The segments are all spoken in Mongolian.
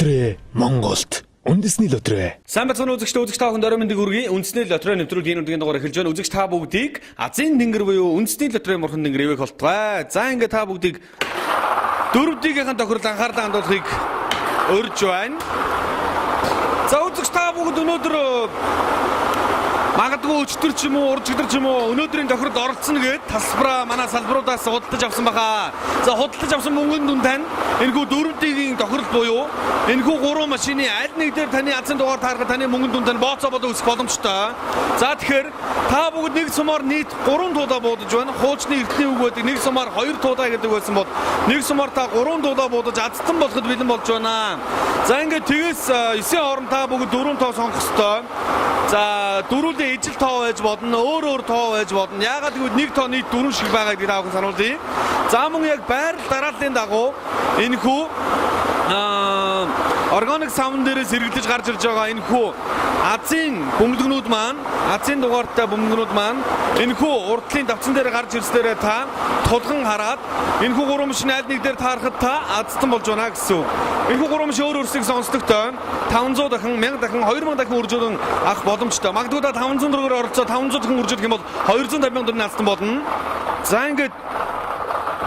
лотерей Монголд үндэсний лотерей. Сайн бацхан үзэгч та бүхэнд орой мэндийг хүргэе. Үндэсний лотерей нэвтрүүлгийн энэ удаагийн дугаар эхэлж байна. Үзэгч та бүгдийг Азийн тэнгэр буюу үндэсний лотерей морхон тэнгэр ивэх болтугай. За ингээд та бүгдийг дөрөвдөгийнхэн тохирол анхаарлаа хандуулахыг урьж байна. За үзэгч та бүгд өнөөдөр магадгүй өчтөр ч юм уу, уржигдэр ч юм уу өнөөдрийн тохиролд оролцсон гээд тасбараа манай салбаруудаас худалдаж авсан баха. За худалдаж авсан мөнгөнд дүн тань энэхүү дөрөвдгийн тохирол буюу энэхүү гурван машины аль нэг дээр таны азийн дугаар таарах таны мөнгөнд дүн тань бооцоо бодоо өсөх боломжтой. За тэгэхээр та бүгд нэг сумаар нийт 3 туудаа буудаж байна. Хуучны эртний үг байдаг нэг сумаар 2 туудаа гэдэг байсан бол нэг сумаар та 3 туудаа буудаж азтан болоход бэлэн болж байна. За ингээд тэгээс 9 хооронд та бүгд 4 тоо сонгох ёстой. За дөрвөлээ ижил тоо байж бодно, өөр тоо байж бодно. Яагаад гэвэл нэг тоо нийт 4 шиг байгаа гэдгийг та бүхэн сануулъя. За мөн яг байрал дарааллын дагуу энэхүү органик савн дээрээс хэрэглэж гарч ирж байгаа энэхүү Азийн бөмбөлгнүүд маань, Азийн дугаартай бөмбөлгнүүд маань энэхүү урдлын давцан дээр гарч ирснээр та тулган хараад энэхүү гурван машин аль нэг дээр таарахад та азтан болж байна гэсэн үг. Энэхүү гурван машин өөр өөрсдийг сонсдогтой 500 дахин, 1000 дахин, 2000 дахин үржүүлэн авах боломжтой. Магадгүй та 500 төгрөгөөр оролцоо 500 дахин үржүүлэх юм бол 250 сая төгрөгийн азтан болно. За ингээд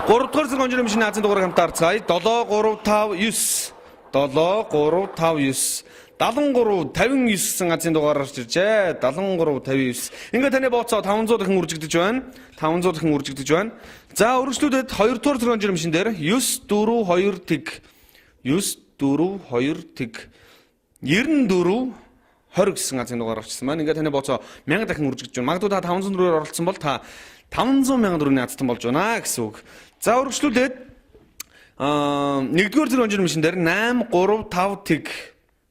3 дугаар зэрэг онжирын машины Азийн дугаарыг хамтаарцгаая. 7359 7359 7359 гэсэн Азийн дугаараар иржээ. 7359. Ингээд таны бооцоо 500 дахин үржигдэж байна. 500 дахин үржигдэж байна. За өргөжлүүдэд 2 дугаар зэрэг онжирын машин дээр 942 тэг 942 тэг 94 20 гэсэн Азийн дугаараар авчихсан байна. Ингээд таны бооцоо 1000 дахин үржигдэж байна. Магадгүй та 500 төгрөгөөр оролцсон бол та 500 мянган төгрөгийн азтан болж байна гэсэн үг. За өргөжлүүлээд 1-р зэрэг онжирын машин дээр 835 тэг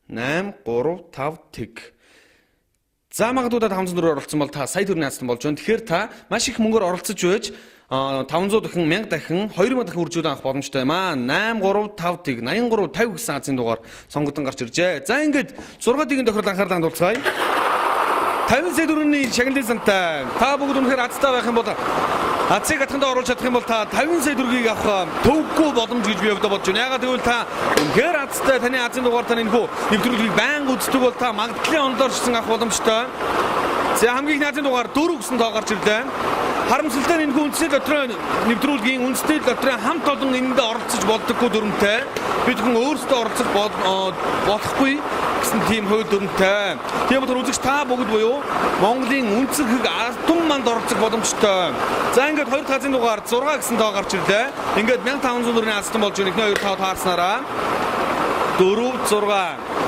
835 тэг. За магадгүй та 500 төгрөгөөр оролцсон бол та сая төгрөгийн азтан болж байна. Тэгэхээр та маш их мөнгөөр оролцож байж 500 дахин 1000 дахин 2000 дахин үржүүлэн авах боломжтой юм аа. 835 тэг 8350 гэсэн Азийн дугаар сонгогдсон гарч иржээ. За ингээд 6 дгийн тохирол анхаарлаа хандуулцгаая. 50 сая төгрөгийн шагналын сантай. Та бүгд үнэхээр азтай байх юм бол Азийг хатгандаа оруулж чадах юм бол та 50 сая төгрөгийг авах төвөггүй боломж гэж би бодож байна. Ягаад гэвэл та үнэхээр азтай таны Азийн дугаар таны энэхүү нэвтрүүлгийг байнга үздэг бол та магадгүй ондоорчсон авах боломжтой. За хамгийн их Азийн дугаар 4 гэсэн тоо гарч ирлээ. Харамсалтай энэ үндэсний лотерей нэвтрүүлгийн үндэсний лотерей хамт олон энд оролцож болдоггүй дүрмтэй. Бид хүн өөрсдөө оролцох болохгүй гэсэн тийм хууль дүрмтэй. Тийм болохоор үзэгч та бүгд буюу Монголын үндэс хэг ардун манд оролцох боломжтой. За ингээд 2 Азийн дугаар 6 гэсэн тоо гарч ирлээ. Ингээд 1500 төгрөгийн азтан болж байна. Эхний 2 тоо таарснараа 4 6.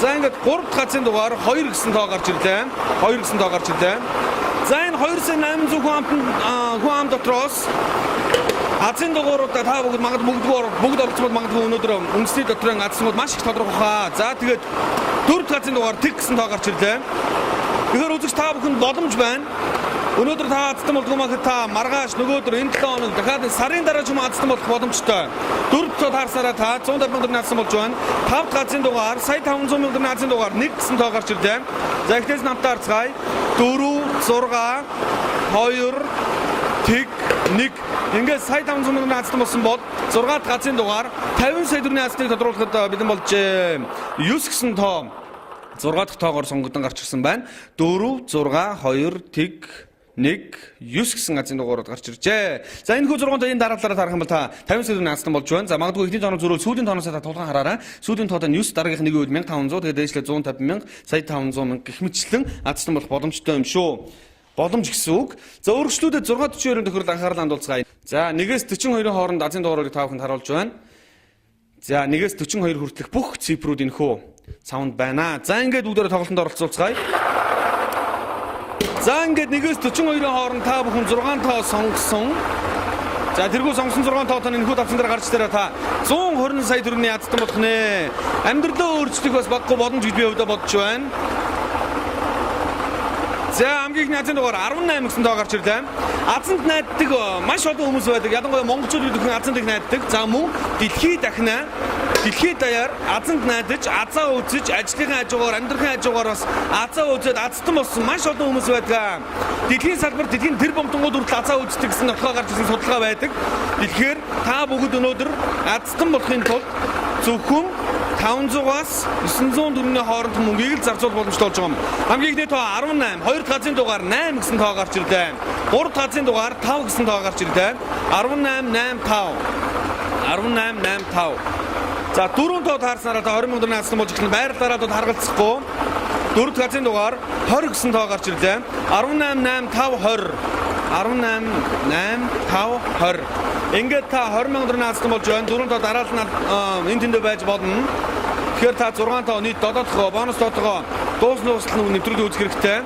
За ингээд 3 Азийн дугаар 2 гэсэн тоо гарч ирлээ. 2 гэсэн тоо гарч ирлээ. За энэ 2800 хүн ам дотроос Азийн дугааруудаа та бүгд бүгд оролцоод магадгүй өнөөдөр үндэсний лотерейн азсан бол маш их тодорхой хаа. За тэгээд 4 Азийн дугаар тэг гэсэн тоо гарч ирлээ. Тэгэхээр үзэгч та бүхэнд боломж байна. Өнөөдөр та азтан болдгоо махад та маргааш нөгөөдөр энэ 7 хоног дахиад сарын дараа ч юм азтан болох боломжтой. 4 тоо таарсараа та 150 сая төгрөгийн азтан болж байна. 5 Азийн дугаар сая 500 сая төгрөгийн Азийн дугаар 1 гэсэн тоо гарч ирлээ. За ихнээс намтаарцгаая. 4 6 2 тэг 1. Ингээд сая 500 сая төгрөгийн азтан болсон бол 6 Азийн дугаар 50 сая төгрөгийн азтныг тодруулахад бэлэн болж 9 гэсэн тоо 6 дахь тоогоор сонгогдсон гарч ирсэн байна. 4 6 2 тэг 1 9 гэсэн Азийн дугаарууд гарч иржээ. За энэ хүү 6 тооны дараалалаараа тарах юм бол та 50 сая төгрөгийн азтан болж байна. За магадгүй эхний тооноос зөрөөл сүүлийн тооноос та тулган хараарай. Сүүлийн тоотой нь 9 дараагийнх нэг үед 1500 тэгээд дээшлээ 150 мянга, сая 500 мянга гэх мэтчлэн азтан болох боломжтой юм шүү. Боломж гэсэн үг. За өргөжлүүдэд 642-ын тохирол анхаарал хандуулцгаая. За 1-ээс 42-ын хооронд Азийн дугаарыг та бүхэнд харуулж байна. За 1-ээс 42 хүртэлх бүх цифрүүд энэхүү саунд байна. За ингээд бүгдээрээ тоглолтод оролцуулцгаая. За ингээд 1-ээс 42-ын хооронд та бүхэн 6 тоо сонгосон. За тэргүй сонгосон 6 тоотон энэхүү давсан дээр гарч тараа та 120 сая төгрөгийн азтан болох нэ. Амьдралаа өөрчлөх бас баггүй боломж гэж би өвдө бодож байна. За хамгийн их Азийн дугаар 18 гэсэн тоо гарч ирлээ. Азанд найддаг маш олон хүмүүс байдаг. Ялангуяа монголчууд бүхэн Азанд их найддаг. За мөн дэлхий дахина Дэлхийд даяар азанд найдаж, азаа үзэж, ажлынхаа хажуугаар, амьдрахын хажуугаар бас азаа үзээд азтан болсон маш олон хүмүүс байдаг. Дэлхийн салбар, дэлхийн тэр бомтонгууд хүртэл азаа үздэг гэсэн нотгоо гарч ирсэн судалгаа байдаг. Тэгэхээр та бүгд өнөөдөр азтан болохын тулд зөвхөн 500-аас 900 төгрөгийн хооронд мөнгийг л зарцуулах боломжтой болж байгаа юм. Хамгийн ихний тоо 18, хоёр дахь газрын дугаар 8 гэсэн тоо гарч ирлээ. Гурав дахь газрын дугаар 5 гэсэн тоо гарч ирлээ. 1885. За дөрөв тоо таарснараа та 20 мөнгө наасан болж ихсэн байрлалаараа дод харгалцахгүй. Дөрөв дахь газрын дугаар 20 гэсэн тоо гарч ирлээ. 188520. 188520. Ингээд та 20 мөнгө наасан болж байна. Дөрөв тоо дараалал нь энэ тэндээ байж болно. Тэгэхээр та 6 тоо нийт 7 дахь бонус тоотгоо дуусны усал нь нэвтрүүлэг үзэх хэрэгтэй.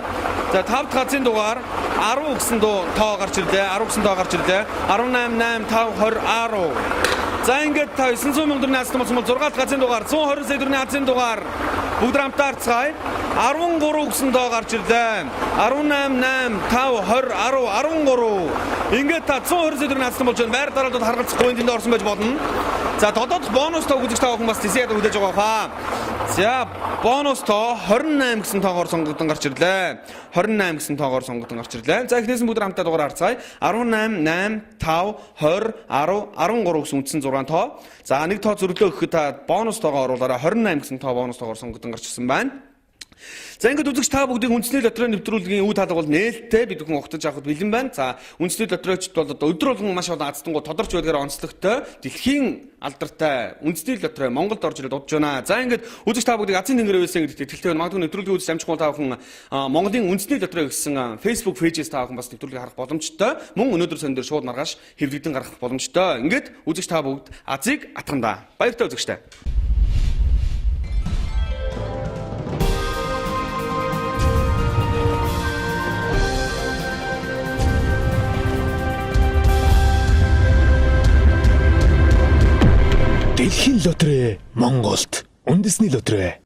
За 5 дахь газрын дугаар 10 гэсэн тоо гарч ирлээ. 10 гэсэн тоо гарч ирлээ. 188520 10. За ингээд та 900 мөнгө наасан болсон бол 6 дахь газрын дугаар 120 сая төгрөгийн газрын дугаар бүгд хамтаар цай 13 гэсэн тоо гарч ирлээ. 188520 13. Ингээд та 120 сая төгрөгийн наасан болж байна. Байр дараалууд харгалцахгүй энэ орсон байж болно. За додоодох бонус тоо үзэж таах хүмүүс тийсээд хүлээж байгаа хаа. За бонус тоо 28 гэсэн тоогоор сонгогдсон гарч ирлээ. 28 гэсэн тоогоор сонгогдсон гарч ирлээ. За эхнээс нь бүгд хамтаа дугаар харцгаая. 18 8 5 20 10 13 гэсэн үндсэн 6 тоо. За нэг тоо зөрлөө гэхэд та бонус тоогоо оруулаарай. 28 гэсэн тоо бонус тоогоор сонгогдсон гарч ирсэн байна. За ингээд үзэгч та бүгдийг үндэсний лотерей нэвтрүүлгийн үе таалга бол нээлттэй бид бүхэн ухтаж авахд бэлэн байна. За үндэсний лотерейчд бол одоо өдөр болгон маш олон азтангууд тодорч байдгаар онцлогтой дэлхийн алдартай үндэсний лотерей Монголд орж ирээд удаж байна. За ингээд үзэгч та бүгдийг азийн тэнгэрээ үйлсэн гэдэгт итгэлтэй байна. Магадгүй нэвтрүүлгийн үзэж амжихгүй та бүхэн Монголын үндэсний лотерей гэсэн Facebook page-с та бүхэн бас нэвтрүүлгийг харах боломжтой. Мөн өнөөдөр сон дээр шууд маргааш хэвлэгдэн гаргах боломжтой. Ингээд үзэгч та бүгд азийг атгандаа. Баяртай үзэгчтэй. Дэлхийн лотерей Монголд үндэсний лотерей